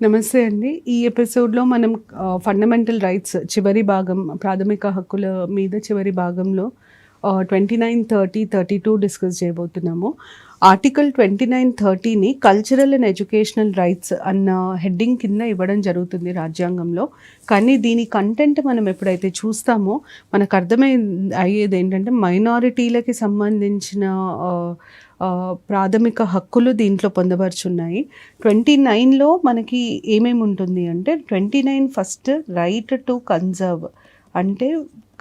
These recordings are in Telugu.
నమస్తే అండి. ఈ ఎపిసోడ్‌లో మనం ఫండమెంటల్ రైట్స్ చివరి భాగం, ప్రాథమిక హక్కుల మీద చివరి భాగంలో 29, 30, 32 డిస్కస్ చేయబోతున్నాము. ఆర్టికల్ 29, 30ని కల్చరల్ అండ్ ఎడ్యుకేషనల్ రైట్స్ అన్న హెడ్డింగ్ కింద ఇవ్వడం జరుగుతుంది రాజ్యాంగంలో. కానీ దీని కంటెంట్ మనం ఎప్పుడైతే చూస్తామో మనకు అయ్యేది ఏంటంటే మైనారిటీలకి సంబంధించిన ప్రాథమిక హక్కులు దీంట్లో పొందపరుచున్నాయి. 29లో మనకి ఏమేమి ఉంటుంది అంటే 29 ఫస్ట్ రైట్ టు కన్జర్వ్ అంటే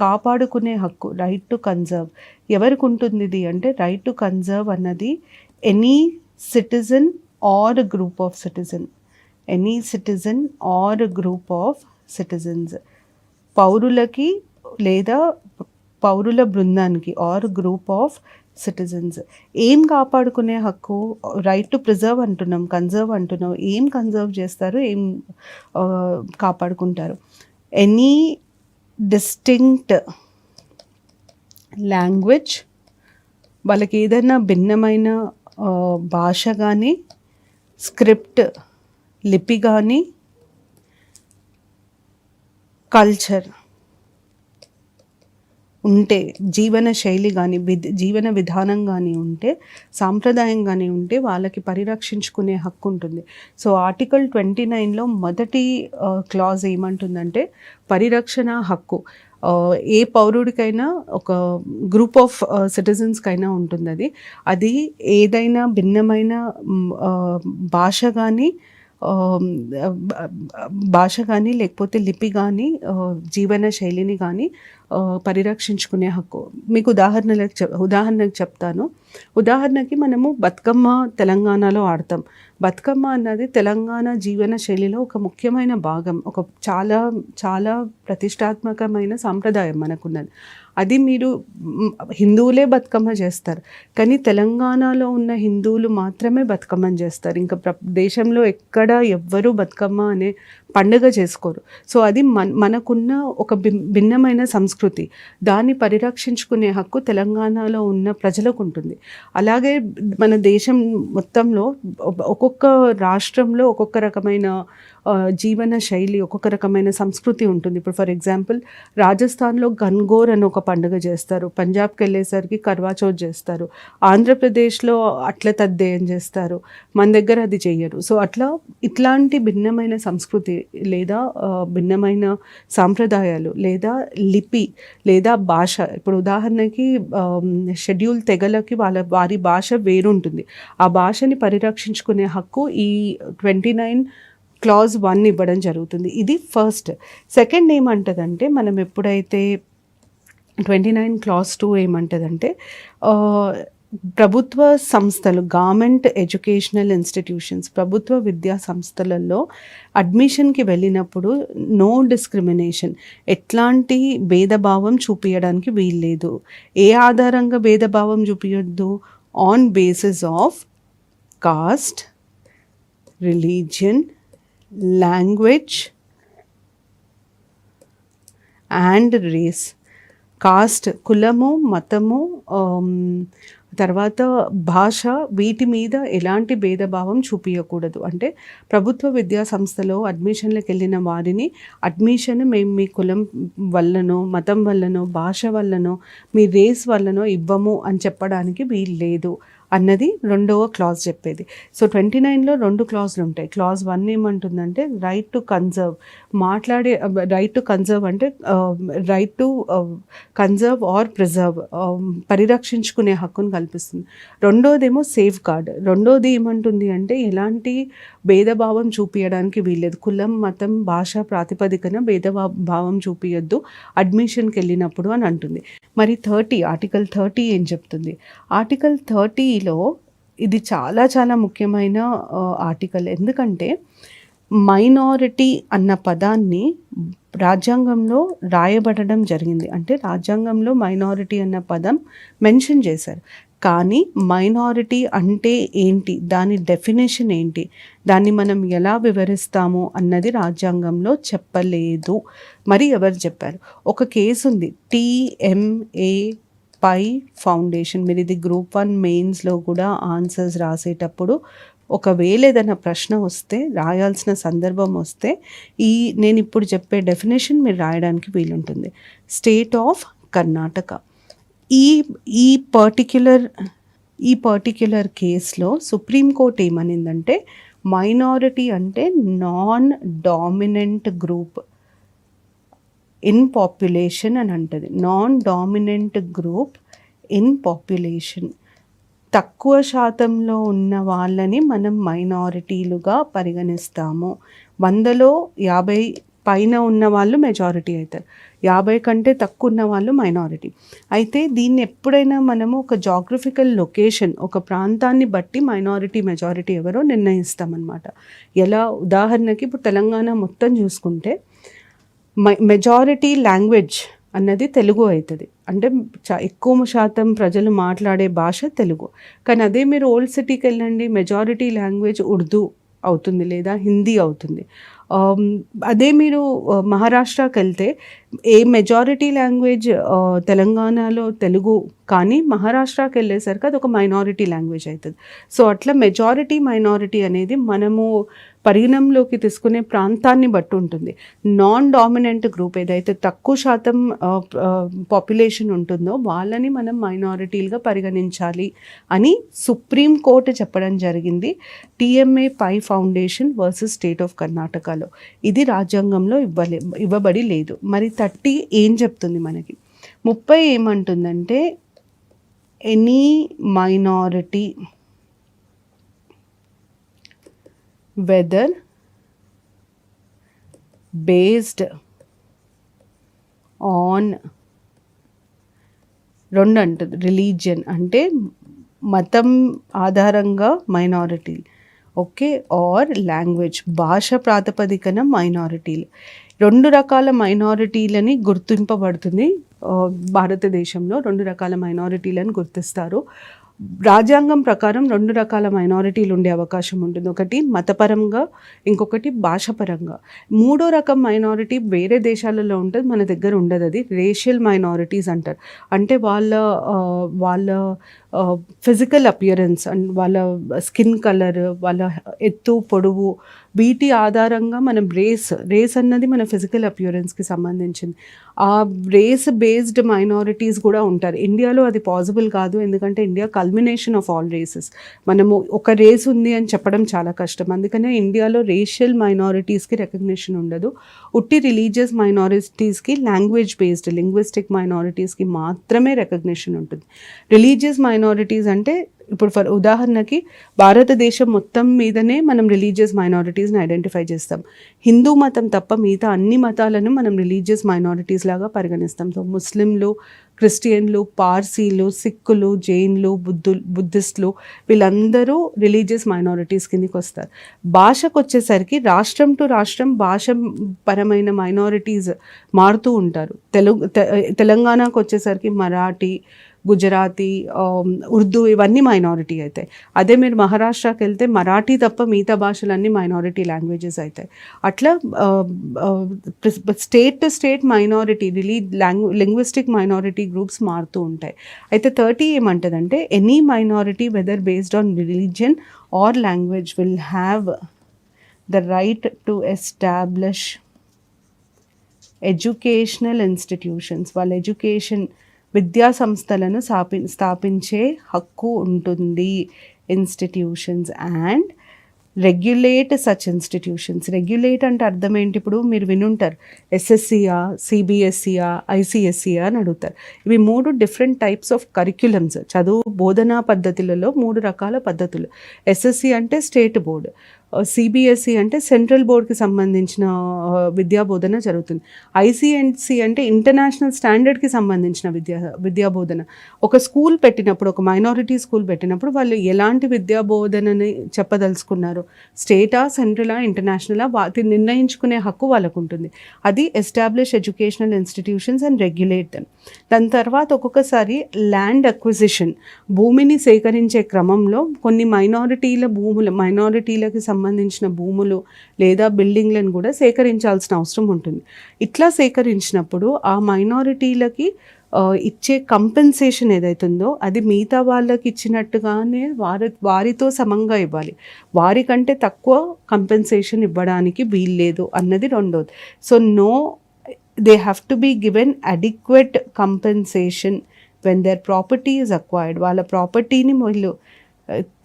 కాపాడుకునే హక్కు, రైట్ టు కన్జర్వ్ ఎవరికి ఉంటుంది ఇది అంటే రైట్ టు కన్జర్వ్ అన్నది any citizen or group of citizen, any citizen or group of citizens, పౌరులకి లేదా పౌరుల బృందానికి ఆర్ గ్రూప్ ఆఫ్ సిటిజన్స్. ఏం కాపాడుకునే హక్కు? రైట్ టు ప్రిజర్వ్ అంటున్నాం, కన్జర్వ్ అంటున్నాం. ఏం కన్జర్వ్ చేస్తారు, ఏం కాపాడుకుంటారు? ఎనీ డిస్టింక్ట్ లాంగ్వేజ్, వాళ్ళకి ఏదైనా భిన్నమైన భాష కానీ, స్క్రిప్ట్ లిపి కానీ, కల్చర్ ఉంటే, జీవన శైలి కానీ జీవన విధానం కానీ ఉంటే, సాంప్రదాయం కానీ ఉంటే వాళ్ళకి పరిరక్షించుకునే హక్కు ఉంటుంది. సో ఆర్టికల్ 29లో మొదటి క్లాజ్ ఏమంటుందంటే పరిరక్షణ హక్కు ఏ పౌరుడికైనా ఒక గ్రూప్ ఆఫ్ సిటిజన్స్కైనా ఉంటుంది. అది ఏదైనా భిన్నమైన భాష కానీ లేకపోతే లిపి కానీ జీవన శైలిని కానీ పరిరక్షించుకునే హక్కు. మీకు ఉదాహరణకు చెప్తాను. ఉదాహరణకి మనము బతుకమ్మ తెలంగాణలో ఆడతాం. బతుకమ్మ అన్నది తెలంగాణ జీవన శైలిలో ఒక ముఖ్యమైన భాగం, ఒక చాలా చాలా ప్రతిష్టాత్మకమైన సాంప్రదాయం మనకున్నది. అది మీరు హిందువులే బతుకమ్మ చేస్తారు, కానీ తెలంగాణలో ఉన్న హిందువులు మాత్రమే బతుకమ్మని చేస్తారు. ఇంకా దేశంలో ఎక్కడ ఎవ్వరూ బతుకమ్మ అనే పండుగ చేసుకోరు. సో అది మనకున్న ఒక భిన్నమైన సంస్కృతి, దాన్ని పరిరక్షించుకునే హక్కు తెలంగాణలో ఉన్న ప్రజలకు ఉంటుంది. అలాగే మన దేశం మొత్తంలో ఒక్కొక్క రాష్ట్రంలో ఒక్కొక్క రకమైన జీవన శైలి, ఒక్కొక్క రకమైన సంస్కృతి ఉంటుంది. ఇప్పుడు ఫర్ ఎగ్జాంపుల్ రాజస్థాన్లో గన్గోర్ అని ఒక పండుగ చేస్తారు, పంజాబ్కి వెళ్ళేసరికి కర్వా చౌత్ చేస్తారు, ఆంధ్రప్రదేశ్లో అట్ల తద్దేయం చేస్తారు, మన దగ్గర అది చెయ్యరు. సో ఇట్లాంటి భిన్నమైన సంస్కృతి లేదా భిన్నమైన సాంప్రదాయాలు లేదా లిపి లేదా భాష, ఇప్పుడు ఉదాహరణకి షెడ్యూల్ తెగలకి వారి భాష వేరుంటుంది. ఆ భాషని పరిరక్షించుకునే హక్కు ఈ 29 క్లాజ్ 1 ఇవ్వడం జరుగుతుంది. ఇది ఫస్ట్. సెకండ్ ఏమంటుందంటే మనం ఎప్పుడైతే 29 క్లాజ్ 2 ఏమంటుందంటే ప్రభుత్వ సంస్థలు, గవర్నమెంట్ ఎడ్యుకేషనల్ ఇన్స్టిట్యూషన్స్, ప్రభుత్వ విద్యా సంస్థలలో అడ్మిషన్కి వెళ్ళినప్పుడు నో డిస్క్రిమినేషన్, ఎట్లాంటి భేదభావం చూపించడానికి వీల్లేదు. ఏ ఆధారంగా భేదభావం చూపించొద్దు? On basis of caste, religion, language and race. Caste, కులము, మతము, తర్వాత భాష, వీటి మీద ఎలాంటి భేదభావం చూపించకూడదు. అంటే ప్రభుత్వ విద్యా సంస్థలో అడ్మిషన్లకు వెళ్ళిన వారిని అడ్మిషన్ మేము మీ కులం వల్లనో, మతం వల్లనో, భాష వల్లనో, మీ రేస్ వల్లనో ఇవ్వము అని చెప్పడానికి వీలు లేదు అన్నది రెండవ క్లాజ్ చెప్పేది. సో 29లో 2 క్లాజులు ఉంటాయి. క్లాజ్ 1 ఏమంటుందంటే right to conserve, right to conserve అంటే right to conserve or preserve, పరిరక్షించుకునే హక్కును కల్పిస్తుంది. రెండోదేమో సేఫ్ గార్డ్. రెండోది ఏమంటుంది అంటే ఎలాంటి భేదభావం చూపించడానికి వీల్లేదు, కులం, మతం, భాష ప్రాతిపదికన భేదభావం చూపించద్దు అడ్మిషన్కి వెళ్ళినప్పుడు అని అంటుంది. మరి ఆర్టికల్ 30 ఏం చెప్తుంది? ఆర్టికల్ 30లో ఇది చాలా చాలా ముఖ్యమైన ఆర్టికల్. ఎందుకంటే మైనారిటీ అన్న పదాన్ని రాజ్యాంగంలో రాయబడడం జరిగింది. అంటే రాజ్యాంగంలో మైనారిటీ అన్న పదం మెన్షన్ చేశారు, కానీ మైనారిటీ అంటే ఏంటి, దాని డెఫినేషన్ ఏంటి, దాన్ని మనం ఎలా వివరిస్తాము అన్నది రాజ్యాంగంలో చెప్పలేదు. మరి ఎవరు చెప్పారు? ఒక కేసు ఉంది, TMA పై ఫౌండేషన్. మీరు ఇది గ్రూప్ 1 మెయిన్స్లో కూడా ఆన్సర్స్ రాసేటప్పుడు ఒకవేళ ఏదైనా ప్రశ్న వస్తే, రాయాల్సిన సందర్భం వస్తే నేను ఇప్పుడు చెప్పే డెఫినేషన్ మీరు రాయడానికి వీలుంటుంది. State of Karnataka. ఈ ఈ పర్టిక్యులర్ కేసులో సుప్రీంకోర్టు ఏమనిందంటే, మైనారిటీ అంటే non dominant group in population అని అంటది. Non dominant group in population. తక్కువ శాతంలో ఉన్న వాళ్ళని మనం మైనారిటీలుగా పరిగణిస్తాము. 100లో 50 పైన ఉన్న వాళ్ళు మెజారిటీ అవుతారు, 50 కంటే తక్కువ ఉన్న వాళ్ళు మైనారిటీ. అయితే దీన్ని ఎప్పుడైనా మనము ఒక జాగ్రఫికల్ లొకేషన్, ఒక ప్రాంతాన్ని బట్టి మైనారిటీ మెజారిటీ ఎవరో నిర్ణయిస్తామన్నమాట. ఎలా, ఉదాహరణకి ఇప్పుడు తెలంగాణ మొత్తం చూసుకుంటే మెజారిటీ లాంగ్వేజ్ అన్నది తెలుగు అవుతుంది. అంటే ఎక్కువ శాతం ప్రజలు మాట్లాడే భాష తెలుగు. కానీ అదే మీరు ఓల్డ్ సిటీకి వెళ్ళండి, మెజారిటీ లాంగ్వేజ్ ఉర్దూ అవుతుంది లేదా హిందీ అవుతుంది. అదే మీరు మహారాష్ట్రకి వెళ్తే మెజారిటీ లాంగ్వేజ్ తెలంగాణలో తెలుగు, కానీ మహారాష్ట్రకి వెళ్ళేసరికి అది ఒక మైనారిటీ లాంగ్వేజ్ అవుతుంది. సో అట్లా మెజారిటీ మైనారిటీ అనేది మనము పరిగణంలోకి తీసుకునే ప్రాంతాన్ని బట్టి ఉంటుంది. నాన్ డామినెంట్ గ్రూప్ ఏదైతే తక్కువ శాతం పాపులేషన్ ఉంటుందో వాళ్ళని మనం మైనారిటీలుగా పరిగణించాలి అని సుప్రీంకోర్టు చెప్పడం జరిగింది. TMA Pai foundation versus state of కర్ణాటకలో. ఇది రాజ్యాంగంలో ఇవ్వబడి లేదు. మరి 30 ఏం చెప్తుంది మనకి? 30 ఏమంటుందంటే, any minority whether based on 2 అంటుంది రిలీజియన్, అంటే మతం ఆధారంగా మైనారిటీ, ఓకే, ఆర్ లాంగ్వేజ్, భాష ప్రాతిపదికన మైనారిటీలు. 2 రకాల మైనారిటీలని గుర్తింపబడుతుంది భారతదేశంలో. 2 రకాల మైనారిటీలను గుర్తిస్తారు. రాజ్యాంగం ప్రకారం 2 రకాల మైనారిటీలు ఉండే అవకాశం ఉంటుంది. ఒకటి మతపరంగా, ఇంకొకటి భాషపరంగా. 3వ రకం మైనారిటీ వేరే దేశాలలో ఉంటుంది, మన దగ్గర ఉండదు. అది రేషియల్ మైనారిటీస్ అంటారు. అంటే వాళ్ళ ఫిజికల్ అపియరెన్స్ అండ్ వాళ్ళ స్కిన్ కలర్, వాళ్ళ ఎత్తు పొడవు, వీటి ఆధారంగా మనం రేస్ అన్నది మన ఫిజికల్ అపియరెన్స్కి సంబంధించింది. ఆ రేస్ బేస్డ్ మైనారిటీస్ కూడా ఉంటారు. ఇండియాలో అది పాసిబుల్ కాదు, ఎందుకంటే India culmination of all races. మనము ఒక రేస్ ఉంది అని చెప్పడం చాలా కష్టం. అందుకనే ఇండియాలో రేషియల్ మైనారిటీస్కి రికగ్నిషన్ ఉండదు. ఉట్టి రిలీజియస్ మైనారిటీస్కి, లాంగ్వేజ్ బేస్డ్ లింగ్విస్టిక్ మైనారిటీస్కి మాత్రమే రికగ్నిషన్ ఉంటుంది. రిలీజియస్ మైనారిటీస్ అంటే ఇప్పుడు ఉదాహరణకి భారతదేశం మొత్తం మీదనే మనం రిలీజియస్ మైనారిటీస్ని ఐడెంటిఫై చేస్తాం. హిందూ మతం తప్ప మిగతా అన్ని మతాలను మనం రిలీజియస్ మైనారిటీస్ లాగా పరిగణిస్తాం. సో ముస్లింలు, క్రిస్టియన్లు, పార్సీలు, సిక్కులు, జైన్లు, బుద్ధిస్టులు, వీళ్ళందరూ రిలీజియస్ మైనారిటీస్ కిందకి వస్తారు. భాషకు వచ్చేసరికి రాష్ట్రం టు రాష్ట్రం భాష పరమైన మైనారిటీస్ మారుతూ ఉంటారు. తెలంగాణకు వచ్చేసరికి మరాఠీ, గుజరాతీ, ఉర్దూ ఇవన్నీ మైనారిటీ అవుతాయి. అదే మీరు మహారాష్ట్రకి వెళ్తే మరాఠీ తప్ప మిగతా భాషలన్నీ మైనారిటీ లాంగ్వేజెస్ అవుతాయి. అట్లా state to state minority linguistic minority groups మారుతూ ఉంటాయి. అయితే 30 ఏమంటుందంటే, any minority whether based on religion or language will have the right to establish educational institutions. వాళ్ళ ఎడ్యుకేషన్ విద్యా సంస్థలను స్థాపించే హక్కు ఉంటుంది. Institutions and regulate such institutions. Regulate అంటే అర్థం ఏంటి? ఇప్పుడు మీరు వినుంటారు, SSCయా, CBSCయా, ICSCయా అని అడుగుతారు. ఇవి 3 డిఫరెంట్ టైప్స్ ఆఫ్ కరిక్యులమ్స్. చదువు బోధనా పద్ధతులలో 3 రకాల పద్ధతులు. SSC అంటే స్టేట్ బోర్డు, CBSE అంటే సెంట్రల్ బోర్డ్కి సంబంధించిన విద్యా బోధన జరుగుతుంది. ICSC అంటే ఇంటర్నేషనల్ స్టాండర్డ్కి సంబంధించిన విద్యా బోధన. ఒక స్కూల్ పెట్టినప్పుడు, ఒక మైనారిటీ స్కూల్ పెట్టినప్పుడు వాళ్ళు ఎలాంటి విద్యా బోధనని చెప్పదలుచుకున్నారు, స్టేటా, సెంట్రలా, ఇంటర్నేషనలా, వాటిని నిర్ణయించుకునే హక్కు వాళ్ళకు ఉంటుంది. అది establish educational institutions and regulate them. దాని తర్వాత ఒక్కొక్కసారి ల్యాండ్ అక్విజిషన్, భూమిని సేకరించే క్రమంలో కొన్ని మైనారిటీలకి సంబంధించిన భూములు లేదా బిల్డింగ్లను కూడా సేకరించాల్సిన అవసరం ఉంటుంది. ఇట్లా సేకరించినప్పుడు ఆ మైనారిటీలకి ఇచ్చే కంపెన్సేషన్ ఏదైతుందో అది మిగతా వాళ్ళకి ఇచ్చినట్టుగానే వారితో సమంగా ఇవ్వాలి. వారికంటే తక్కువ కంపెన్సేషన్ ఇవ్వడానికి వీల్లేదు అన్నది రెండోది. So they have to be given adequate compensation when their property is acquired. వాళ్ళ ప్రాపర్టీని వీళ్ళు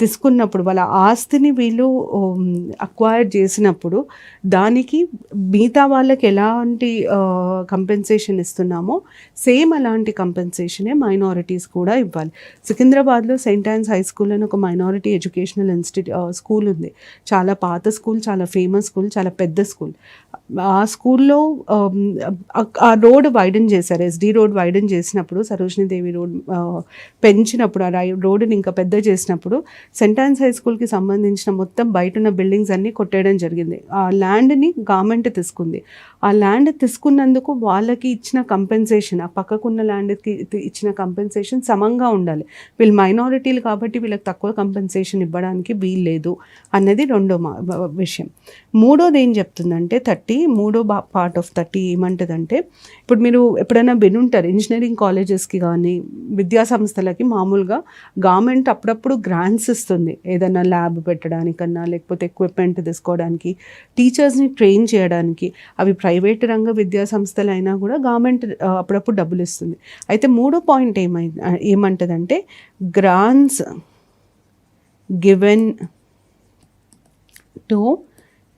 తీసుకున్నప్పుడు, వాళ్ళ ఆస్తిని వీళ్ళు అక్వైర్ చేసినప్పుడు దానికి మిగతా వాళ్ళకి ఎలాంటి కంపెన్సేషన్ ఇస్తున్నామో సేమ్ అలాంటి కంపెన్సేషనే మైనారిటీస్ కూడా ఇవ్వాలి. సికింద్రాబాద్లో సెయింట్ ఆన్స్ హై స్కూల్ అని ఒక మైనారిటీ ఎడ్యుకేషనల్ స్కూల్ ఉంది. చాలా పాత స్కూల్, చాలా ఫేమస్ స్కూల్, చాలా పెద్ద స్కూల్. ఆ స్కూల్లో ఆ రోడ్ వైడన్ చేశారు. SD రోడ్ వైడన్ చేసినప్పుడు, సరోజినీదేవి రోడ్ పెంచినప్పుడు, ఆ రోడ్డుని ఇంకా పెద్ద చేసినప్పుడు సెయింట్ ఆన్స్ హై స్కూల్కి సంబంధించిన మొత్తం బయట ఉన్న బిల్డింగ్స్ అన్నీ కొట్టేయడం జరిగింది. ఆ ల్యాండ్ని గవర్నమెంట్ తీసుకుంది. ఆ ల్యాండ్ తీసుకున్నందుకు వాళ్ళకి ఇచ్చిన కంపెన్సేషన్, ఆ పక్కకున్న ల్యాండ్కి ఇచ్చిన కంపెన్సేషన్ సమంగా ఉండాలి. వీళ్ళు మైనారిటీలు కాబట్టి వీళ్ళకి తక్కువ కంపెన్సేషన్ ఇవ్వడానికి వీల్లేదు అన్నది రెండో విషయం. మూడోది ఏం చెప్తుందంటే మూడో పార్ట్ ఆఫ్ 30 ఏమంటుందంటే, ఇప్పుడు మీరు ఎప్పుడైనా వినుంటారు ఇంజనీరింగ్ కాలేజెస్కి కానీ విద్యా సంస్థలకి మామూలుగా గవర్నమెంట్ అప్పుడప్పుడు గ్రాంట్స్ ఇస్తుంది, ఏదైనా ల్యాబ్ పెట్టడానికన్నా లేకపోతే ఎక్విప్మెంట్ తీసుకోవడానికి, టీచర్స్ని ట్రైన్ చేయడానికి. అవి ప్రైవేట్ రంగ విద్యా సంస్థలు అయినా కూడా గవర్నమెంట్ అప్పుడప్పుడు డబ్బులు ఇస్తుంది. అయితే మూడో పాయింట్ ఏమంటుందంటే grants given to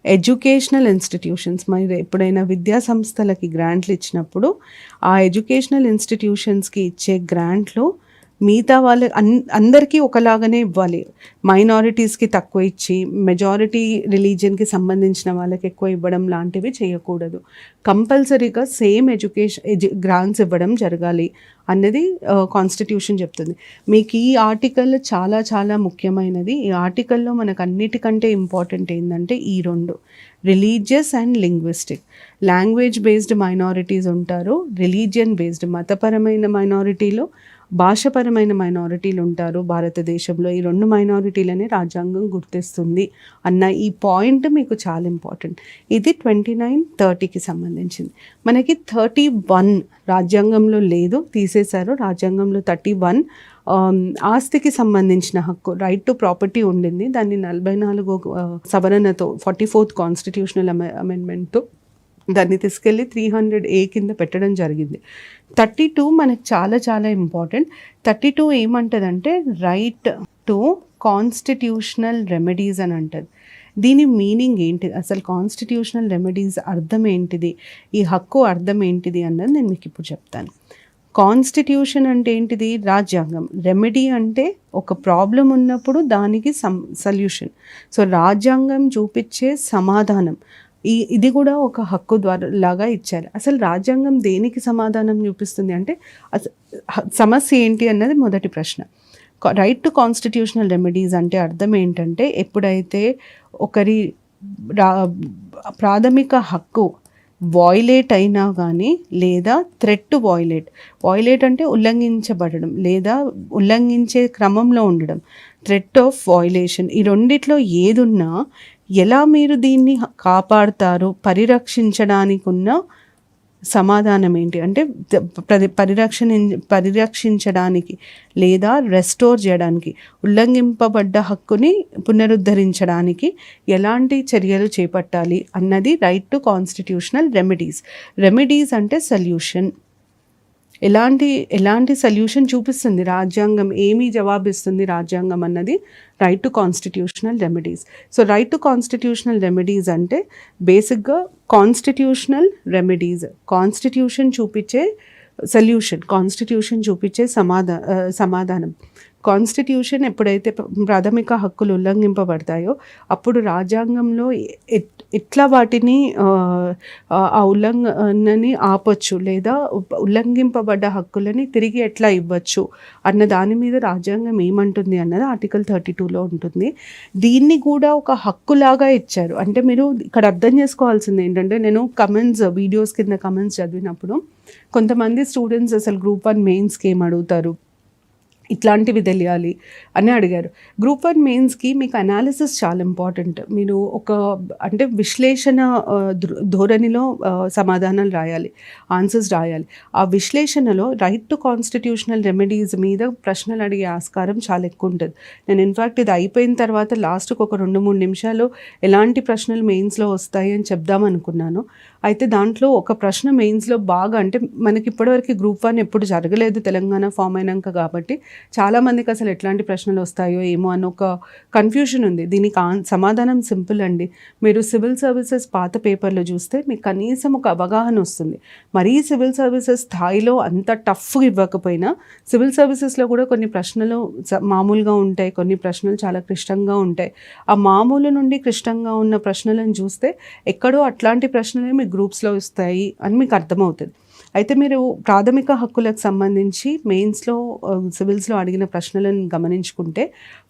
educational institutions. మరి ఎప్పుడైనా విద్యా సంస్థలకి గ్రాంట్లు ఇచ్చినప్పుడు ఆ ఎడ్యుకేషనల్ ఇన్స్టిట్యూషన్స్కి ఇచ్చే గ్రాంట్లు మిగతా వాళ్ళ అందరికీ ఒకలాగానే ఇవ్వాలి. మైనారిటీస్కి తక్కువ ఇచ్చి మెజారిటీ రిలీజియన్కి సంబంధించిన వాళ్ళకి ఎక్కువ ఇవ్వడం లాంటివి చేయకూడదు. కంపల్సరీగా సేమ్ గ్రాంట్స్ ఇవ్వడం జరగాలి అన్నది కాన్స్టిట్యూషన్ చెప్తుంది. మీకు ఈ ఆర్టికల్ చాలా చాలా ముఖ్యమైనది. ఈ ఆర్టికల్లో మనకు అన్నిటికంటే ఇంపార్టెంట్ ఏంటంటే ఈ రెండు, religious and linguistic. Language based minorities ఉంటారు, రిలీజియన్ బేస్డ్ మతపరమైన మైనారిటీలు, భాషపరమైన మైనారిటీలు ఉంటారు భారతదేశంలో. ఈ రెండు మైనారిటీలని రాజ్యాంగం గుర్తిస్తుంది అన్న ఈ పాయింట్ మీకు చాలా ఇంపార్టెంట్. ఇది 29-30కి సంబంధించింది. మనకి 31 రాజ్యాంగంలో లేదు, తీసేశారు. రాజ్యాంగంలో 31 ఆస్తికి సంబంధించిన హక్కు, రైట్ టు ప్రాపర్టీ ఉండింది. దాన్ని 44వ సవరణతో 44th కాన్స్టిట్యూషనల్ అమెండ్మెంట్తో దాన్ని తీసుకెళ్ళి 300A కింద పెట్టడం జరిగింది. 32 మనకు చాలా చాలా ఇంపార్టెంట్. 32 ఏమంటుందంటే రైట్ టు కాన్స్టిట్యూషనల్ రెమెడీస్ అని అంటుంది. దీని మీనింగ్ ఏంటి, అసలు కాన్స్టిట్యూషనల్ రెమెడీస్ అర్థం ఏంటిది, ఈ హక్కు అర్థం ఏంటిది అన్నది నేను మీకు ఇప్పుడు చెప్తాను. కాన్స్టిట్యూషన్ అంటే ఏంటిది, రాజ్యాంగం. రెమెడీ అంటే ఒక ప్రాబ్లం ఉన్నప్పుడు దానికి సొల్యూషన్. సో రాజ్యాంగం చూపించే సమాధానం, ఇది కూడా ఒక హక్కు ద్వారా లాగా ఇచ్చారు. అసలు రాజ్యాంగం దేనికి సమాధానం చూపిస్తుంది అంటే సమస్య ఏంటి అన్నది మొదటి ప్రశ్న. రైట్ టు కాన్స్టిట్యూషనల్ రెమెడీస్ అంటే అర్థం ఏంటంటే, ఎప్పుడైతే ఒకరి ప్రాథమిక హక్కు వాయిలేట్ అయినా కానీ, లేదా థ్రెట్ టు వాయిలేట్ అంటే ఉల్లంఘించబడడం లేదా ఉల్లంఘించే క్రమంలో ఉండడం, థ్రెట్ ఆఫ్ వాయిలేషన్. ఈ రెండిట్లో ఏదున్నా ఎలా మీరు దీన్ని కాపాడుతారు, పరిరక్షించడానికి ఉన్న సమాధానం ఏంటి అంటే, పరిరక్షించడానికి లేదా రెస్టోర్ చేయడానికి, ఉల్లంఘింపబడ్డ హక్కుని పునరుద్ధరించడానికి ఎలాంటి చర్యలు చేపట్టాలి అన్నది రైట్ టు కాన్స్టిట్యూషనల్ రెమెడీస్ అంటే సొల్యూషన్. ఎలాంటి సొల్యూషన్ చూపిస్తుంది రాజ్యాంగం, ఏమీ జవాబిస్తుంది రాజ్యాంగం అన్నది right to constitutional remedies. So right to constitutional remedies అంటే బేసిక్గా కాన్స్టిట్యూషనల్ రెమెడీస్, కాన్స్టిట్యూషన్ చూపించే సొల్యూషన్, కాన్స్టిట్యూషన్ చూపించే సమాధానం. కాన్స్టిట్యూషన్ ఎప్పుడైతే ప్రాథమిక హక్కులు ఉల్లంఘింపబడతాయో అప్పుడు రాజ్యాంగంలో ఎట్లా వాటిని ఆ ఉల్లంఘనని ఆపొచ్చు లేదా ఉల్లంఘింపబడ్డ హక్కులని తిరిగి ఎట్లా ఇవ్వచ్చు అన్న దాని మీద రాజ్యాంగం ఏమంటుంది అన్నది ఆర్టికల్ 32లో ఉంటుంది. దీన్ని కూడా ఒక హక్కులాగా ఇచ్చారు. అంటే మీరు ఇక్కడ అర్థం చేసుకోవాల్సింది ఏంటంటే, నేను వీడియోస్ కింద కమెంట్స్ చదివినప్పుడు కొంతమంది స్టూడెంట్స్ అసలు గ్రూప్ 1 మెయిన్స్కి ఏం అడుగుతారు, ఇట్లాంటివి తెలియాలి అని అడిగారు. గ్రూప్ 1 మెయిన్స్‌కి మీకు అనాలిసిస్ చాలా ఇంపార్టెంట్. మీరు ఒక అంటే విశ్లేషణ ధోరణిలో సమాధానాలు రాయాలి. ఆన్సర్స్ రాయాలి. ఆ విశ్లేషణలో రైట్ టు కాన్స్టిట్యూషనల్ రెమెడీస్ మీద ప్రశ్నలు అడిగే ఆస్కారం చాలా ఎక్కువ ఉంటది. నేను ఇన్‌ఫాక్ట్ ఇది అయిపోయిన తర్వాత లాస్ట్‌కి ఒక 2, 3 నిమిషాలు ఎలాంటి ప్రశ్నలు మెయిన్స్‌లో వస్తాయి అని చెప్దామనుకున్నాను. అయితే దాంట్లో ఒక ప్రశ్న మెయిన్స్‌లో బాగా అంటే మనకి ఇప్పటివరకు గ్రూప్ 1 ఎప్పుడు జరగలేదు తెలంగాణ ఫామ్ అయినాక కాబట్టి చాలామందికి అసలు ఎట్లాంటి ప్రశ్నలు వస్తాయో ఏమో అని ఒక కన్ఫ్యూషన్ ఉంది. దీనికి సమాధానం సింపుల్ అండి. మీరు సివిల్ సర్వీసెస్ పాత పేపర్‌లో చూస్తే మీకు కనీసం ఒక అవగాహన వస్తుంది. మరీ సివిల్ సర్వీసెస్ స్థాయిలో అంత టఫ్‌గా ఇవ్వకపోయినా సివిల్ సర్వీసెస్‌లో కూడా కొన్ని ప్రశ్నలు మామూలుగా ఉంటాయి. కొన్ని ప్రశ్నలు చాలా క్లిష్టంగా ఉంటాయి. ఆ మామూలు నుండి క్లిష్టంగా ఉన్న ప్రశ్నలను చూస్తే ఎక్కడో అట్లాంటి ప్రశ్నలే మీకు గ్రూప్స్‌లో వస్తాయి అని మీకు అర్థమవుతది. అయితే మీరు ప్రాథమిక హక్కులకు సంబంధించి మెయిన్స్‌లో సివిల్స్‌లో అడిగిన ప్రశ్నలను గమనించుకుంటే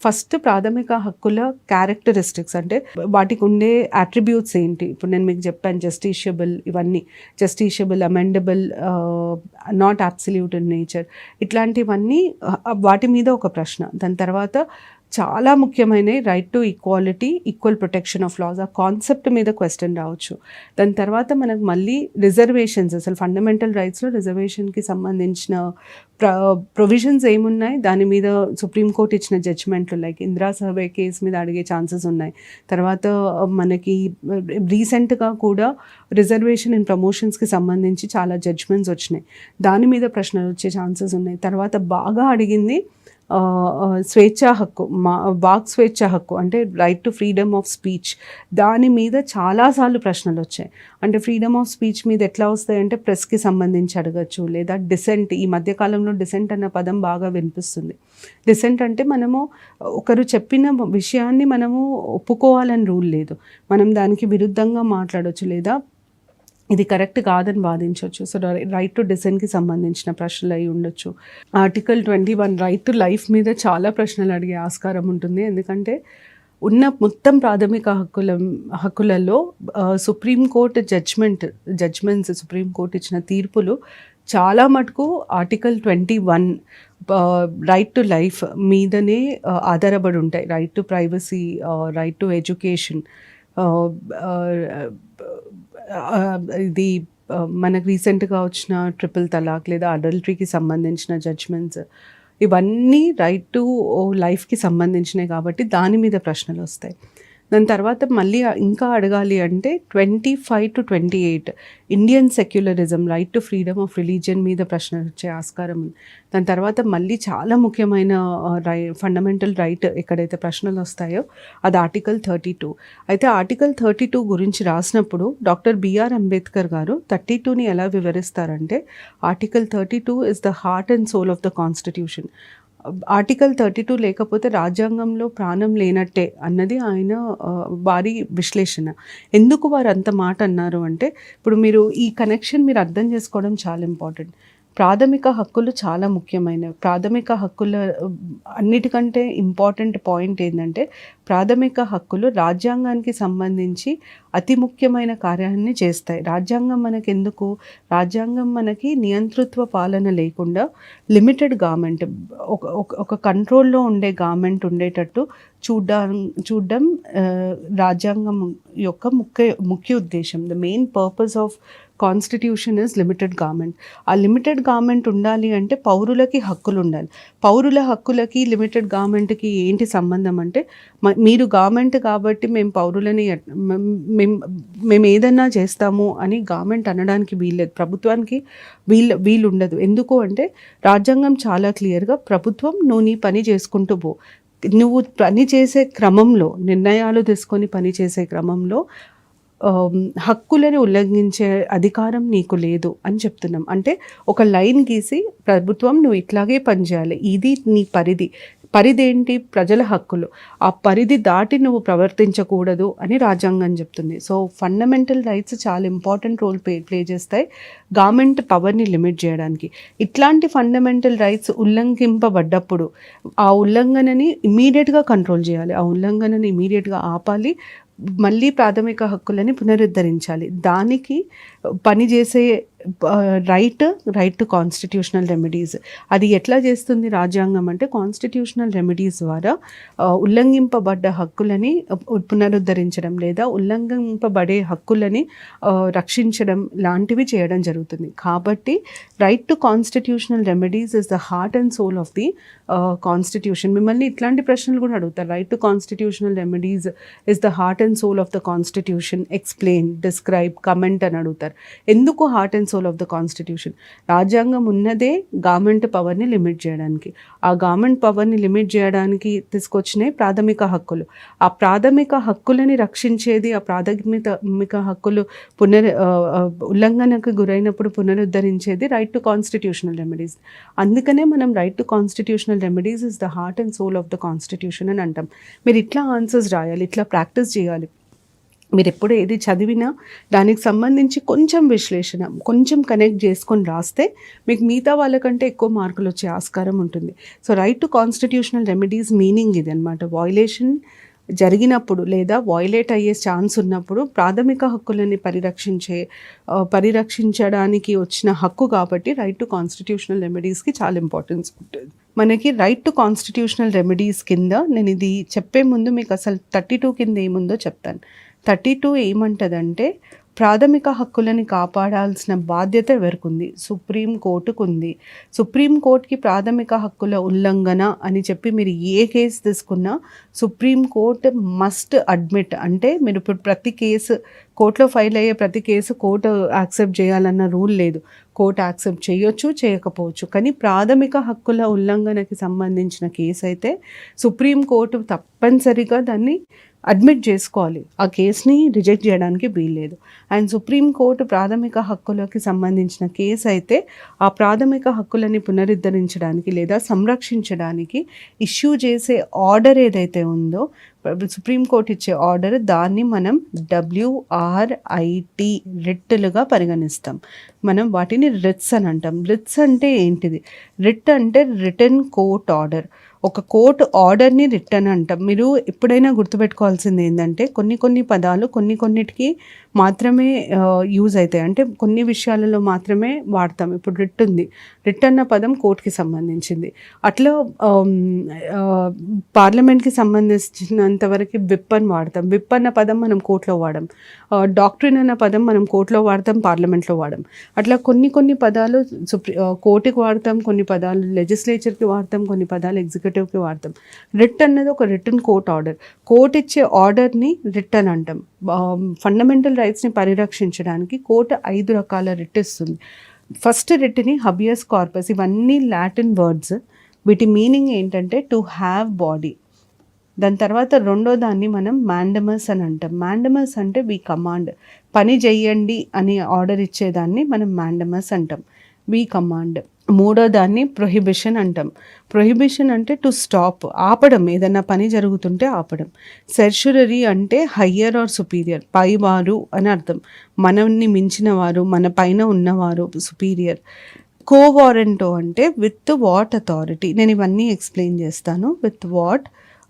ఫస్ట్ ప్రాథమిక హక్కుల క్యారెక్టరిస్టిక్స్ అంటే వాటికి ఉండే అట్రిబ్యూట్స్ ఏంటి? ఇప్పుడు నేను మీకు చెప్పాను జస్టిషియబుల్ ఇవన్నీ. Justiciable, amendable, not absolute in nature ఇట్లాంటివన్నీ వాటి మీద ఒక ప్రశ్న. దాని తర్వాత చాలా ముఖ్యమైనవి right to equality, equal protection of laws ఆ కాన్సెప్ట్ మీద క్వశ్చన్ రావచ్చు. దాని తర్వాత మనకు మళ్ళీ రిజర్వేషన్స్ అసలు ఫండమెంటల్ రైట్స్‌లో రిజర్వేషన్‌కి సంబంధించిన ప్రొవిజన్స్ ఏమున్నాయి దాని మీద సుప్రీంకోర్టు ఇచ్చిన జడ్జిమెంట్లు లైక్ ఇందిరా సర్వే కేసు మీద అడిగే ఛాన్సెస్ ఉన్నాయి. తర్వాత మనకి రీసెంట్గా కూడా రిజర్వేషన్ ఇన్ ప్రమోషన్స్కి సంబంధించి చాలా జడ్జిమెంట్స్ వచ్చినాయి. దాని మీద ప్రశ్నలు వచ్చే ఛాన్సెస్ ఉన్నాయి. తర్వాత బాగా అడిగింది స్వేచ్ఛా హక్కు, వాక్ స్వేచ్ఛా హక్కు అంటే right to freedom of speech. దాని మీద చాలాసార్లు ప్రశ్నలు వచ్చాయి. అంటే ఫ్రీడమ్ ఆఫ్ స్పీచ్ మీద ఎట్లా వస్తాయంటే ప్రెస్కి సంబంధించి అడగచ్చు, లేదా డిసెంట్. ఈ మధ్యకాలంలో డిసెంట్ అన్న పదం బాగా వినిపిస్తుంది. డిసెంట్ అంటే మనము ఒకరు చెప్పిన విషయాన్ని మనము ఒప్పుకోవాలని రూల్ లేదు. మనం దానికి విరుద్ధంగా మాట్లాడవచ్చు, లేదా ఇది కరెక్ట్ కాదని వాదించవచ్చు. సో రైట్ టు డిసెంట్కి సంబంధించిన ప్రశ్నలు అయి ఉండొచ్చు. ఆర్టికల్ 21 రైట్ టు లైఫ్ మీద చాలా ప్రశ్నలు అడిగే ఆస్కారం ఉంటుంది. ఎందుకంటే ఉన్న మొత్తం ప్రాథమిక హక్కులలో సుప్రీంకోర్టు జడ్జ్మెంట్స్ సుప్రీంకోర్టు ఇచ్చిన తీర్పులు చాలా మటుకు ఆర్టికల్ 21 రైట్ టు లైఫ్ మీదనే ఆధారపడి ఉంటాయి. Right to privacy, right to education, ఇది మనకు రీసెంట్గా వచ్చిన ట్రిపుల్ తలాక్ లేదా అడల్టరీకి సంబంధించిన జడ్జ్మెంట్స్ ఇవన్నీ రైట్ టు లైఫ్కి సంబంధించినవి కాబట్టి దాని మీద ప్రశ్నలు వస్తాయి. దాని తర్వాత మళ్ళీ ఇంకా అడగాలి అంటే 25 to 28 Indian secularism, right to freedom of religion మీద ప్రశ్నలు వచ్చే ఆస్కారం ఉంది. దాని తర్వాత మళ్ళీ చాలా ముఖ్యమైన ఫండమెంటల్ రైట్ ఎక్కడైతే ప్రశ్నలు వస్తాయో అది ఆర్టికల్ 32. అయితే ఆర్టికల్ 32 గురించి రాసినప్పుడు డాక్టర్ బిఆర్ అంబేద్కర్ గారు 32ని ఎలా వివరిస్తారంటే article 32 is the heart and soul of the constitution. Article 32 లేకపోతే రాజ్యాంగంలో ప్రాణం లేనట్టే అన్నది ఆయన వారి విశ్లేషణ. ఎందుకు వారు అంత మాట అన్నారు అంటే ఇప్పుడు మీరు ఈ కనెక్షన్ మీరు అర్థం చేసుకోవడం చాలా ఇంపార్టెంట్. ప్రాథమిక హక్కులు చాలా ముఖ్యమైనవి. ప్రాథమిక హక్కుల అన్నిటికంటే ఇంపార్టెంట్ పాయింట్ ఏంటంటే ప్రాథమిక హక్కులు రాజ్యాంగానికి సంబంధించి అతి ముఖ్యమైన కార్యాన్ని చేస్తాయి. రాజ్యాంగం మనకి ఎందుకు? రాజ్యాంగం మనకి నియంతృత్వ పాలన లేకుండా లిమిటెడ్ గవర్నమెంట్, ఒక కంట్రోల్లో ఉండే గవర్నమెంట్ ఉండేటట్టు చూడడం రాజ్యాంగం యొక్క ముఖ్య ఉద్దేశం. The main purpose of constitution is limited government. ఆ లిమిటెడ్ గవర్నమెంట్ ఉండాలి అంటే పౌరులకి హక్కులు ఉండాలి. పౌరుల హక్కులకి లిమిటెడ్ గవర్నమెంట్కి ఏంటి సంబంధం అంటే మీరు గవర్నమెంట్ కాబట్టి మేము పౌరులని మేము ఏదన్నా చేస్తాము అని గవర్నమెంట్ అనడానికి వీల్లేదు. ప్రభుత్వానికి వీలు ఉండదు. ఎందుకు అంటే రాజ్యాంగం చాలా క్లియర్గా ప్రభుత్వం నువ్వు నీ పని చేసుకుంటూ పో, నువ్వు పని చేసే క్రమంలో నిర్ణయాలు తీసుకొని పని చేసే క్రమంలో హక్కులను ఉల్లంఘించే అధికారం నీకు లేదు అని చెప్తున్నాం. అంటే ఒక లైన్ గీసి ప్రభుత్వం నువ్వు ఇట్లాగే పనిచేయాలి, ఇది నీ పరిధి ఏంటి? ప్రజల హక్కులు. ఆ పరిధి దాటి నువ్వు ప్రవర్తించకూడదు అని రాజ్యాంగం చెప్తుంది. సో ఫండమెంటల్ రైట్స్ చాలా ఇంపార్టెంట్ రోల్ ప్లే చేస్తాయి గవర్నమెంట్ పవర్ని లిమిట్ చేయడానికి. ఇట్లాంటి ఫండమెంటల్ రైట్స్ ఉల్లంఘింపబడ్డప్పుడు ఆ ఉల్లంఘనని ఇమీడియట్గా కంట్రోల్ చేయాలి, ఆ ఉల్లంఘనని ఇమీడియట్గా ఆపాలి, మళ్ళీ ప్రాథమిక హక్కులని పునరుద్ధరించాలి. దానికి పనిచేసే రైట్ టు కాన్స్టిట్యూషనల్ రెమెడీస్. అది ఎట్లా చేస్తుంది రాజ్యాంగం అంటే, కాన్స్టిట్యూషనల్ రెమెడీస్ ద్వారా ఉల్లంఘింపబడ్డ హక్కులని పునరుద్ధరించడం లేదా ఉల్లంఘింపబడే హక్కులని రక్షించడం లాంటివి చేయడం జరుగుతుంది. కాబట్టి right to constitutional remedies is the heart and soul of the constitution. మిమ్మల్ని ఇట్లాంటి ప్రశ్నలు కూడా అడుగుతారు. Right to constitutional remedies is the heart and soul of the constitution, explain, describe, comment అని అడుగుతారు. ఎందుకు heart and soul of the constitution? రాజ్యాంగం ఉన్నదే గవర్నమెంట్ పవర్ని లిమిట్ చేయడానికి. ఆ గవర్నమెంట్ పవర్ని లిమిట్ చేయడానికి ప్రాథమిక హక్కులు. ఆ ప్రాథమిక హక్కులని రక్షించేది, ఆ ప్రాథమిక హక్కులు ఉల్లంఘనకు గురైనప్పుడు పునరుద్ధరించేది రైట్ టు కాన్స్టిట్యూషనల్ రెమెడీస్. అందుకనే మనం right to constitutional remedies is the heart and soul of the constitution అని అంటాం. మీరు ఇట్లా ఆన్సర్స్ రాయాలి, ఇట్లా ప్రాక్టీస్ చేయాలి. మీరు ఎప్పుడు ఏది చదివినా దానికి సంబంధించి కొంచెం విశ్లేషణ, కొంచెం కనెక్ట్ చేసుకొని రాస్తే మీకు మిగతా వాళ్ళకంటే ఎక్కువ మార్కులు వచ్చే ఆస్కారం ఉంటుంది. So right to constitutional remedies meaning ఇది అనమాట. వయలేషన్ జరిగినప్పుడు లేదా వయలేట్ అయ్యే ఛాన్స్ ఉన్నప్పుడు ప్రాథమిక హక్కులని పరిరక్షించడానికి వచ్చిన హక్కు కాబట్టి రైట్ టు కాన్స్టిట్యూషనల్ రెమెడీస్కి చాలా ఇంపార్టెన్స్ ఉంటుంది. మనకి రైట్ టు కాన్స్టిట్యూషనల్ రెమెడీస్ కింద నేను ఇది చెప్పే ముందు మీకు అసలు 32 కింద ఏముందో చెప్తాను. 32 ఏమంటదంటే, ప్రాథమిక హక్కులని కాపాడాల్సిన బాధ్యత ఎవరికుంది? సుప్రీంకోర్టుకు ఉంది. సుప్రీంకోర్టుకి ప్రాథమిక హక్కుల ఉల్లంఘన అని చెప్పి మీరు ఏ కేసు తీసుకున్నా సుప్రీంకోర్టు మస్ట్ అడ్మిట్. అంటే మీరు ఇప్పుడు ప్రతి కేసు కోర్టులో ఫైల్ అయ్యే ప్రతి కేసు కోర్టు యాక్సెప్ట్ చేయాలన్న రూల్ లేదు. కోర్టు యాక్సెప్ట్ చేయొచ్చు, చేయకపోవచ్చు. కానీ ప్రాథమిక హక్కుల ఉల్లంఘనకి సంబంధించిన కేసు అయితే సుప్రీంకోర్టు తప్పనిసరిగా దాన్ని అడ్మిట్ చేసుకోవాలి. ఆ కేసుని రిజెక్ట్ చేయడానికి వీల్లేదు. అండ్ సుప్రీంకోర్టు ప్రాథమిక హక్కులకి సంబంధించిన కేసు అయితే ఆ ప్రాథమిక హక్కులని పునరుద్ధరించడానికి లేదా సంరక్షించడానికి ఇష్యూ చేసే ఆర్డర్ ఏదైతే ఉందో, సుప్రీంకోర్టు ఇచ్చే ఆర్డర్, దాన్ని మనం WRIT రిట్లుగా పరిగణిస్తాం. మనం వాటిని రిట్స్ అని అంటాం. రిట్స్ అంటే ఏంటిది? రిట్ అంటే రిటన్ కోర్ట్ ఆర్డర్. ఒక కోర్టు ఆర్డర్ని రిటర్న్ అంటాం. మీరు ఎప్పుడైనా గుర్తుపెట్టుకోవాల్సింది ఏంటంటే, కొన్ని పదాలు కొన్నిటికి మాత్రమే యూజ్ అవుతాయి. అంటే కొన్ని విషయాలలో మాత్రమే వాడతాం. ఇప్పుడు రిట్ ఉంది, రిట్ అన్న పదం కోర్టుకి సంబంధించింది. అట్లా పార్లమెంట్కి సంబంధించినంతవరకు విప్ అని వాడతాం. విప్ అన్న పదం మనం కోర్టులో వాడడం. డాక్ట్రిన్ అన్న పదం మనం కోర్టులో వాడతాం, పార్లమెంట్లో వాడడం. అట్లా కొన్ని పదాలు కోర్టుకి వాడతాం, కొన్ని పదాలు లెజిస్లేచర్కి వాడతాం, కొన్ని పదాలు ఎగ్జిక్యూటివ్కి వాడతాం. రిట్ అన్నది ఒక రిటన్ కోర్ట్ ఆర్డర్. కోర్టు ఇచ్చే ఆర్డర్ని రిట్ అని అంటాం. ఫండమెంటల్ రైట్స్ని పరిరక్షించడానికి కోర్టు 5 రకాల రిట్ ఇస్తుంది. ఫస్ట్ రిట్ని హబియస్ కార్పస్. ఇవన్నీ లాటిన్ వర్డ్స్. వీటి మీనింగ్ ఏంటంటే టు హ్యావ్ బాడీ. దాని తర్వాత రెండో దాన్ని మనం మ్యాండమస్ అని అంటాం. మ్యాండమస్ అంటే వి కమాండ్. పని చెయ్యండి అని ఆర్డర్ ఇచ్చేదాన్ని మనం మ్యాండమస్ అంటాం, వి కమాండ్. మూడో దాన్ని ప్రొహిబిషన్ అంటాం. ప్రొహిబిషన్ అంటే టు స్టాప్, ఆపడం, ఏదన్నా పని జరుగుతుంటే ఆపడం. సెర్చురరీ అంటే హయ్యర్ ఆర్ సుపీరియర్, పైవారు అని అర్థం. మనల్ని మించిన వారు, మన పైన ఉన్నవారు సుపీరియర్. కోవారెంటో అంటే విత్ వాట్ అథారిటీ. నేను ఇవన్నీ ఎక్స్ప్లెయిన్ చేస్తాను. విత్ వాట్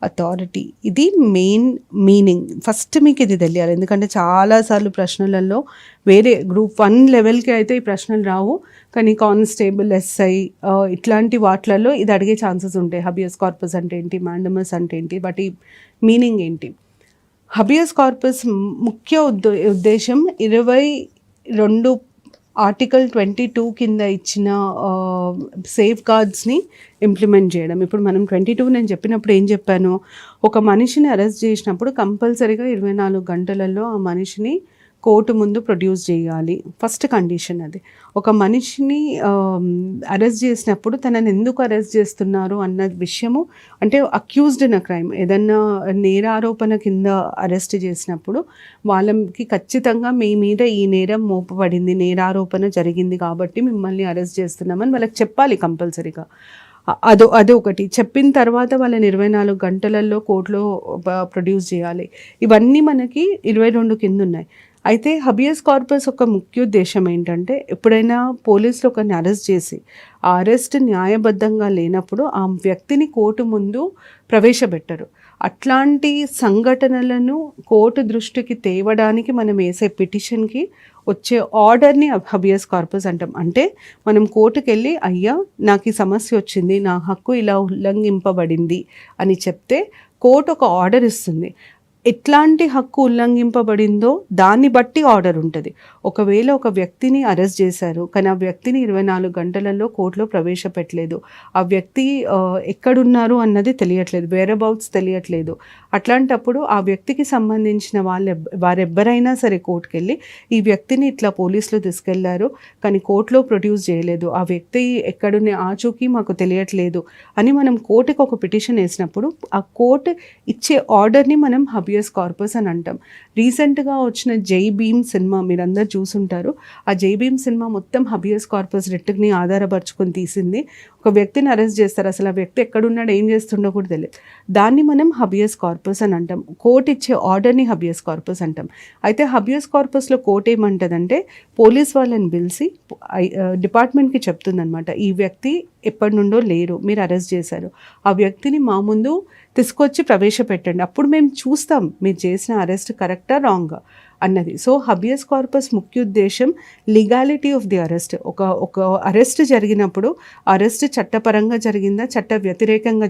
అథారిటీ, ఇది మెయిన్ మీనింగ్. ఫస్ట్ మీకు ఇది తెలియాలి, ఎందుకంటే చాలాసార్లు ప్రశ్నలలో వేరే గ్రూప్ 1 లెవెల్కి అయితే ఈ ప్రశ్నలు రావు, కానీ కానిస్టేబుల్, SI ఇట్లాంటి వాటిలలో ఇది అడిగే ఛాన్సెస్ ఉంటాయి. హబియస్ కార్పస్ అంటే ఏంటి, మ్యాండమస్ అంటే ఏంటి, వాటి మీనింగ్ ఏంటి. హబియస్ కార్పస్ ముఖ్య ఉద్దేశం 22 ఆర్టికల్ 22 కింద ఇచ్చిన సేఫ్ గార్డ్స్ని ఇంప్లిమెంట్ చేయడం. ఇప్పుడు మనం 22 నేను చెప్పినప్పుడు ఏం చెప్పాను, ఒక మనిషిని అరెస్ట్ చేసినప్పుడు కంపల్సరీగా 24 గంటలలో ఆ మనిషిని కోర్టు ముందు ప్రొడ్యూస్ చేయాలి. ఫస్ట్ కండిషన్ అది. ఒక మనిషిని అరెస్ట్ చేసినప్పుడు తనని ఎందుకు అరెస్ట్ చేస్తున్నారు అన్న విషయము, అంటే అక్యూజ్డ్ ఇన్ అ క్రైమ్, ఏదన్నా నేరారోపణ కింద అరెస్ట్ చేసినప్పుడు వాళ్ళకి ఖచ్చితంగా మీ మీద ఈ నేరం మోపబడింది, నేరారోపణ జరిగింది కాబట్టి మిమ్మల్ని అరెస్ట్ చేస్తున్నామని వాళ్ళకి చెప్పాలి కంపల్సరీగా. అదొకటి. చెప్పిన తర్వాత వాళ్ళని 24 గంటలలో కోర్టులో ప్రొడ్యూస్ చేయాలి. ఇవన్నీ మనకి 22 కింద ఉన్నాయి. అయితే హబియస్ కార్పస్ ఒక ముఖ్య ఉద్దేశం ఏంటంటే, ఎప్పుడైనా పోలీసులు ఒకరిని అరెస్ట్ చేసి ఆ అరెస్ట్ న్యాయబద్ధంగా లేనప్పుడు ఆ వ్యక్తిని కోర్టు ముందు ప్రవేశపెట్టరు. అట్లాంటి సంఘటనలను కోర్టు దృష్టికి తేవడానికి మనం వేసే పిటిషన్కి వచ్చే ఆర్డర్ని హబియస్ కార్పస్ అంటాం. అంటే మనం కోర్టుకెళ్ళి అయ్యా నాకు ఈ సమస్య వచ్చింది, నా హక్కు ఇలా ఉల్లంఘింపబడింది అని చెప్తే కోర్టు ఒక ఆర్డర్ ఇస్తుంది. ఎట్లాంటి హక్కు ఉల్లంఘింపబడిందో దాన్ని బట్టి ఆర్డర్ ఉంటుంది. ఒకవేళ ఒక వ్యక్తిని అరెస్ట్ చేశారు, కానీ ఆ వ్యక్తిని 24 గంటలలో కోర్టులో ప్రవేశపెట్టలేదు, ఆ వ్యక్తి ఎక్కడున్నారు అన్నది తెలియట్లేదు, వేర్ అబౌట్స్ తెలియట్లేదు. అట్లాంటప్పుడు ఆ వ్యక్తికి సంబంధించిన వారెవ్వరైనా సరే కోర్టుకెళ్ళి ఈ వ్యక్తిని ఇట్లా పోలీసులు తీసుకెళ్లారు కానీ కోర్టులో ప్రొడ్యూస్ చేయలేదు, ఆ వ్యక్తి ఎక్కడున్న ఆచూకీ మాకు తెలియట్లేదు అని మనం కోర్టుకి ఒక పిటిషన్ వేసినప్పుడు ఆ కోర్టు ఇచ్చే ఆర్డర్ని మనం హబియస్ కార్పస్ అని అంటాం. రీసెంట్గా వచ్చిన జై భీమ్ సినిమా మీరందరూ చూసుంటారు. ఆ జై భీమ్ సినిమా మొత్తం హబియస్ కార్పస్ రిట్ని ఆధారపరుచుకొని తీసింది. ఒక వ్యక్తిని అరెస్ట్ చేస్తారు, అసలు ఆ వ్యక్తి ఎక్కడున్నాడు ఏం చేస్తుండో కూడా తెలియదు, దాన్ని మనం హబియస్ కార్పస్ అని అంటాం. కోర్టు ఇచ్చే ఆర్డర్ని హబియస్ కార్పస్ అంటాం. అయితే హబియస్ కార్పస్లో కోర్టు ఏమంటుందంటే పోలీస్ వాళ్ళని పిలిచి డిపార్ట్మెంట్కి చెప్తుందనమాట, ఈ వ్యక్తి ఎప్పటి నుండో లేరు, మీరు అరెస్ట్ చేశారు, ఆ వ్యక్తిని మా ముందు తీసుకొచ్చి ప్రవేశపెట్టండి, అప్పుడు మేము చూస్తాం మీరు చేసిన అరెస్ట్ కరెక్టా రాంగా అన్నది. సో హబియస్ కార్పస్ ముఖ్య ఉద్దేశం లీగాలిటీ ఆఫ్ ది అరెస్ట్. ఒక అరెస్ట్ జరిగినప్పుడు అరెస్ట్ చట్టపరంగా జరిగిందా, చట్ట వ్యతిరేకంగా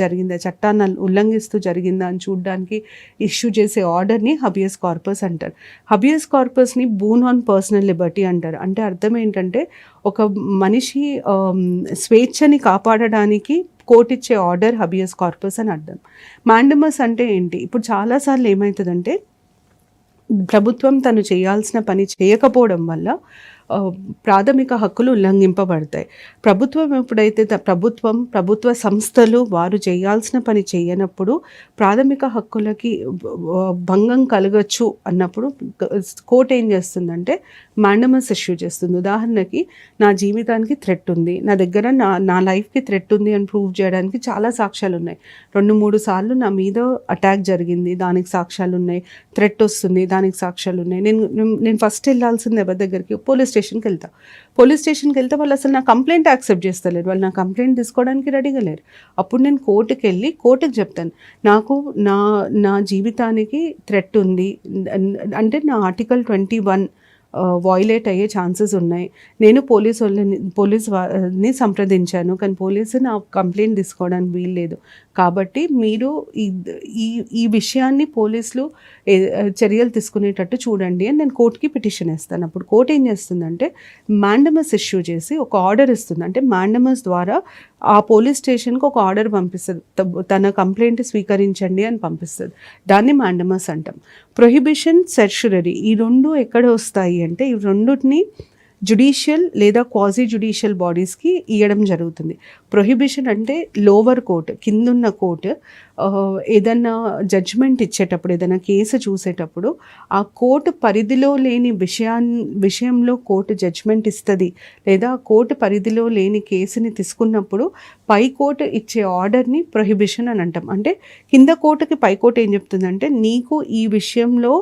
జరిగిందా, చట్టాన్ని ఉల్లంఘిస్తూ జరిగిందా అని చూడడానికి ఇష్యూ చేసే ఆర్డర్ని హబియస్ కార్పస్ అంటారు. హబియస్ కార్పస్ని బూన్ ఆన్ పర్సనల్ లిబర్టీ అంటారు. అంటే అర్థం ఏంటంటే ఒక మనిషి స్వేచ్ఛని కాపాడడానికి కోర్టు ఇచ్చే ఆర్డర్ హబియస్ కార్పస్ అని అర్థం. మాండమస్ అంటే ఏంటి? ఇప్పుడు చాలాసార్లు ఏమవుతుందంటే ప్రభుత్వం తను చేయాల్సిన పని చేయకపోవడం వల్ల ప్రాథమిక హక్కులు ఉల్లంఘింపబడతాయి. ప్రభుత్వం ఎప్పుడైతే ప్రభుత్వ సంస్థలు వారు చేయాల్సిన పని చేయనప్పుడు ప్రాథమిక హక్కులకి భంగం కలగచ్చు అన్నప్పుడు కోర్టు ఏం చేస్తుందంటే మాండమస్ ఇష్యూ చేస్తుంది. ఉదాహరణకి నా జీవితానికి థ్రెట్ ఉంది, నా దగ్గర నా లైఫ్కి థ్రెట్ ఉంది అని ప్రూవ్ చేయడానికి చాలా సాక్ష్యాలు ఉన్నాయి. 2-3 సార్లు నా మీద అటాక్ జరిగింది, దానికి సాక్ష్యాలు ఉన్నాయి, థ్రెట్ వస్తుంది, దానికి సాక్ష్యాలు ఉన్నాయి. నేను ఫస్ట్ వెళ్ళాల్సింది ఎవరి దగ్గరికి? పోలీస్ స్టేషన్కి వెళ్తే వాళ్ళు అసలు నా కంప్లైంట్ యాక్సెప్ట్ చేస్తలేరు, వాళ్ళు నా కంప్లైంట్ తీసుకోవడానికి రెడీగా లేరు. అప్పుడు నేను కోర్టుకి చెప్తాను, నాకు నా జీవితానికి థ్రెట్ ఉంది అంటే నా ఆర్టికల్ 21 వాయిలేట్ అయ్యే ఛాన్సెస్ ఉన్నాయి, నేను పోలీస్ని సంప్రదించాను కానీ పోలీసు నా కంప్లైంట్ తీసుకోవడానికి వీల్లేదు, కాబట్టి మీరు ఈ విషయాన్ని పోలీసులు చర్యలు తీసుకునేటట్టు చూడండి అని నేను కోర్టుకి పిటిషన్ వేస్తాను. అప్పుడు కోర్టు ఏం చేస్తుందంటే మాండమస్ ఇష్యూ చేసి ఒక ఆర్డర్ ఇస్తుంది. అంటే మాండమస్ ద్వారా ఆ పోలీస్ స్టేషన్కి ఒక ఆర్డర్ పంపిస్తుంది, తన కంప్లైంట్ స్వీకరించండి అని పంపిస్తుంది. దాన్ని మాండమస్ అంటాం. ప్రొహిబిషన్, సెర్చురరీ ఈ రెండు ఎక్కడ వస్తాయి అంటే ఈ రెండుని జ్యుడిషియల్ లేదా క్వాజీ జ్యుడిషియల్ బాడీస్కి ఇవ్వడం జరుగుతుంది. ప్రొహిబిషన్ అంటే లోవర్ కోర్టు, కిందున్న కోర్టు ఏదన్నా జడ్జ్మెంట్ ఇచ్చేటప్పుడు, ఏదైనా కేసు చూసేటప్పుడు ఆ కోర్టు పరిధిలో లేని విషయంలో కోర్టు జడ్జ్మెంట్ ఇస్తుంది, లేదా కోర్టు పరిధిలో లేని కేసుని తీసుకున్నప్పుడు పై కోర్టు ఇచ్చే ఆర్డర్ని ప్రొహిబిషన్ అని అంటాం. అంటే కింద కోర్టుకి పై కోర్టు ఏం చెప్తుందంటే నీకు ఈ విషయంలో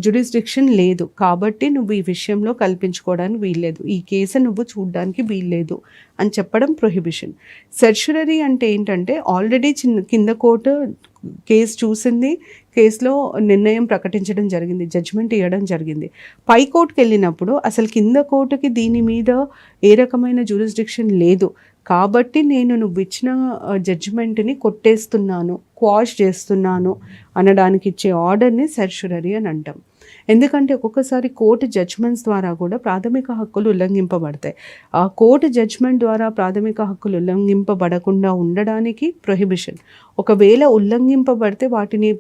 జ్యుడిస్డిక్షన్ లేదు కాబట్టి నువ్వు ఈ విషయంలో కల్పించుకోవడానికి వీల్లేదు, ఈ కేసు నువ్వు చూడడానికి వీల్లేదు అని చెప్పడం ప్రొహిబిషన్. సెర్చురరీ అంటే ఏంటంటే ఆల్రెడీ కింద కోర్టు కేసు చూసింది, కేసులో నిర్ణయం ప్రకటించడం జరిగింది, జడ్జ్మెంట్ ఇవ్వడం జరిగింది. పై కోర్టుకి వెళ్ళినప్పుడు అసలు కింద కోర్టుకి దీని మీద ఏ రకమైన జ్యూరిస్డిక్షన్ లేదు కాబట్టి నువ్వు ఇచ్చిన జడ్జిమెంట్ని కొట్టేస్తున్నాను, క్వాష్ చేస్తున్నాను అనడానికి ఇచ్చే ఆర్డర్ని సెర్చురరీ అని అంటాం. ఎందుకంటే ఒక్కొక్కసారి కోర్టు జడ్జ్మెంట్స్ ద్వారా కూడా ప్రాథమిక హక్కులు ఉల్లంఘింపబడతాయి. ఆ కోర్టు జడ్జ్మెంట్ ద్వారా ప్రాథమిక హక్కులు ఉల్లంఘింపబడకుండా ఉండడానికి ప్రొహిబిషన్, ఒకవేళ ఉల్లంఘింపబడితే వాటిని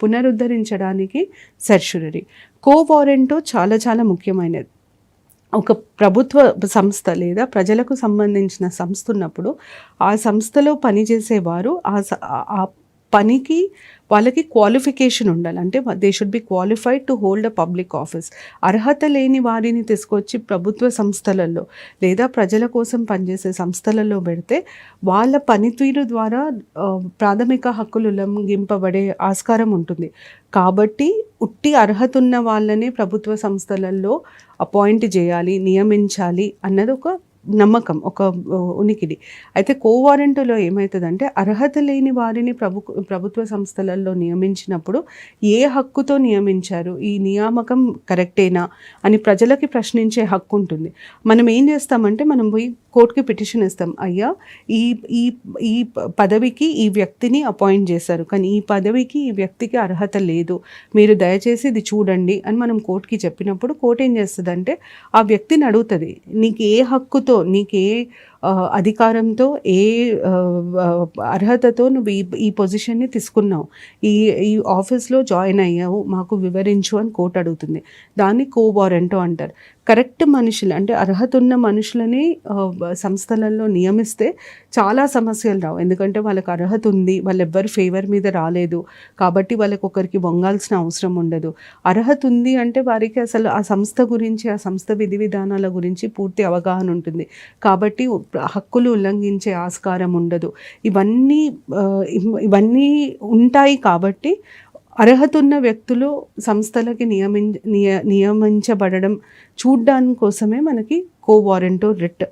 పునరుద్ధరించడానికి సెర్చురరీ. కోవారెంటో చాలా చాలా ముఖ్యమైనది. ఒక ప్రభుత్వ సంస్థ లేదా ప్రజలకు సంబంధించిన సంస్థ ఉన్నప్పుడు ఆ సంస్థలో పనిచేసేవారు ఆ పనికి వాళ్ళకి క్వాలిఫికేషన్ ఉండాలి. అంటే they should be qualified to hold a public office. అర్హత లేని వారిని తీసుకొచ్చి ప్రభుత్వ సంస్థలలో లేదా ప్రజల కోసం పనిచేసే సంస్థలలో పెడితే వాళ్ళ పనితీరు ద్వారా ప్రాథమిక హక్కులు ఉల్లంఘింపబడే ఆస్కారం ఉంటుంది. కాబట్టి ఉట్టి అర్హత ఉన్న వాళ్ళనే ప్రభుత్వ సంస్థలలో అపాయింట్ చేయాలి, నియమించాలి అన్నది ఒక నమ్మకం, ఒక ఉనికిడి. అయితే కోవారెంటులో ఏమవుతుందంటే అర్హత లేని వారిని ప్రభుత్వ సంస్థలలో నియమించినప్పుడు ఏ హక్కుతో నియమించారు, ఈ నియామకం కరెక్టేనా అని ప్రజలకి ప్రశ్నించే హక్కు ఉంటుంది. మనం ఏం చేస్తామంటే మనం పోయి కోర్టుకి పిటిషన్ ఇస్తాం, అయ్యా ఈ ఈ ఈ పదవికి ఈ వ్యక్తిని అపాయింట్ చేశారు, కానీ ఈ పదవికి ఈ వ్యక్తికి అర్హత లేదు, మీరు దయచేసి ఇది చూడండి అని మనం కోర్టుకి చెప్పినప్పుడు కోర్టు ఏం చేస్తుందంటే ఆ వ్యక్తిని అడుగుతుంది, నీకు ఏ హక్కుతో, నీకు ఏ అధికారంతో, ఏ అర్హతతో నువ్వు ఈ పొజిషన్ని తీసుకున్నావు, ఈ ఈ ఆఫీస్లో జాయిన్ అయ్యావు, మాకు వివరించు అని కోర్టు అడుగుతుంది. దాన్ని కో వారెంటో అంటారు. కరెక్ట్ మనుషులు అంటే అర్హత ఉన్న మనుషులని సంస్థలలో నియమిస్తే చాలా సమస్యలు రావు. ఎందుకంటే వాళ్ళకి అర్హత ఉంది, వాళ్ళు ఎవ్వరు ఫేవర్ మీద రాలేదు కాబట్టి వాళ్ళకి ఒకరికి వంగాల్సిన అవసరం ఉండదు. అర్హత ఉంది అంటే వారికి అసలు ఆ సంస్థ గురించి, ఆ సంస్థ విధి విధానాల గురించి పూర్తి అవగాహన ఉంటుంది కాబట్టి హక్కులు ఉల్లంఘించే ఆస్కారం ఉండదు. ఇవన్నీ ఉంటాయి కాబట్టి అర్హత ఉన్న వ్యక్తులు సంస్థలకి నియమించబడడం చూడ్డానికి కోసమే మనకి కో వారెంటో రిట్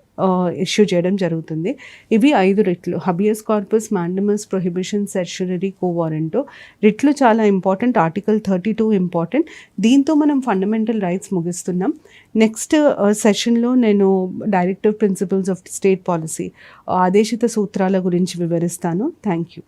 ఇష్యూ చేయడం జరుగుతుంది. ఇవి 5 రిట్లు: హబియస్ కార్పస్, మాండమస్, ప్రొహిబిషన్, సెర్షరీ, కో వారెంటో. రిట్లు చాలా ఇంపార్టెంట్. Article 32 important. దీంతో మనం ఫండమెంటల్ రైట్స్ ముగిస్తున్నాం. నెక్స్ట్ సెషన్లో నేను directive principles of state policy, ఆదేశిత సూత్రాల గురించి వివరిస్తాను. Thank you.